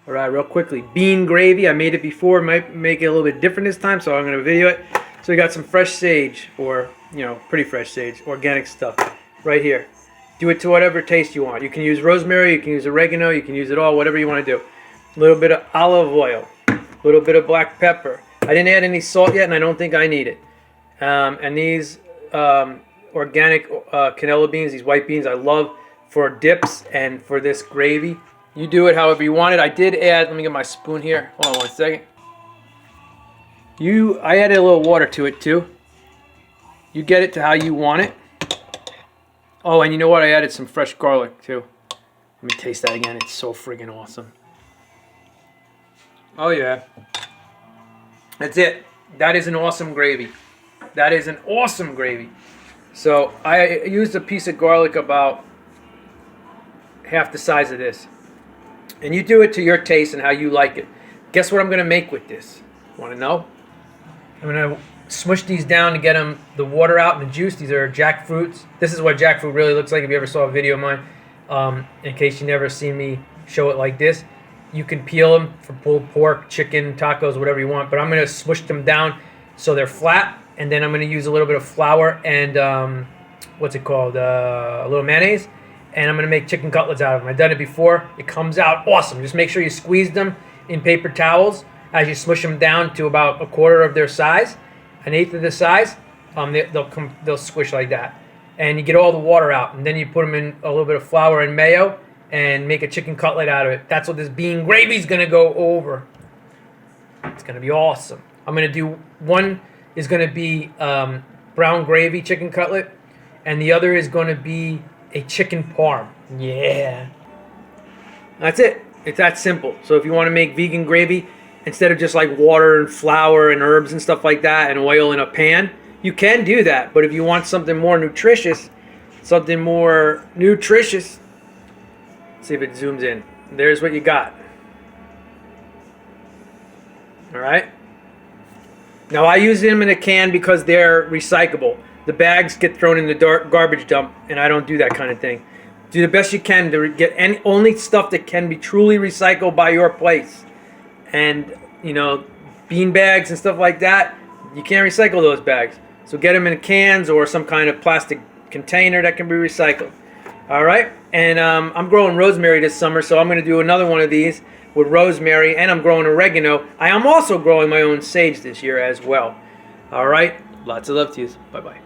All right, real quickly, bean gravy. I made it before. Might make it a little bit different this time, so I'm going to video it. So we got some fresh sage, or pretty fresh sage, organic stuff, right here. Do it to whatever taste you want. You can use rosemary, you can use oregano, you can use it all, whatever you want to do. A little bit of olive oil, a little bit of black pepper. I didn't add any salt yet, and I don't think I need it. And these organic canola beans, these white beans, I love for dips and for this gravy. You do it however you want it. I did add, let me get my spoon here. Hold on one second. I added a little water to it too. You get it to how you want it. Oh, and you know what? I added some fresh garlic too. Let me taste that again. It's so friggin' awesome. Oh yeah. That's it. That is an awesome gravy. That is an awesome gravy. So I used a piece of garlic about half the size of this. And you do it to your taste and how you like it. Guess what I'm going to make with this? Want to know? I'm going to smush these down to get the water out and the juice. These are jackfruits. This is what jackfruit really looks like if you ever saw a video of mine. In case you never seen me show it like this. You can peel them for pulled pork, chicken, tacos, whatever you want. But I'm going to smush them down so they're flat. And then I'm going to use a little bit of flour and, what's it called? A little mayonnaise. And I'm going to make chicken cutlets out of them. I've done it before. It comes out awesome. Just make sure you squeeze them in paper towels as you smush them down to about a quarter of their size, an eighth of the size. They'll squish like that. And you get all the water out. And then you put them in a little bit of flour and mayo and make a chicken cutlet out of it. That's what this bean gravy is going to go over. It's going to be awesome. I'm going to do one is going to be brown gravy chicken cutlet, and the other is going to be a chicken parm. Yeah. That's it. It's that simple. So if you want to make vegan gravy, instead of just like water and flour and herbs and stuff like that and oil in a pan, you can do that. But if you want something more nutritious, let's see if it zooms in. There's what you got. All right. Now I use them in a can because they're recyclable. The bags get thrown in the garbage dump, and I don't do that kind of thing. Do the best you can to get only stuff that can be truly recycled by your place. And, bean bags and stuff like that, you can't recycle those bags. So get them in cans or some kind of plastic container that can be recycled. All right? And I'm growing rosemary this summer, so I'm going to do another one of these with rosemary, and I'm growing oregano. I am also growing my own sage this year as well. All right? Lots of love to you. Bye-bye.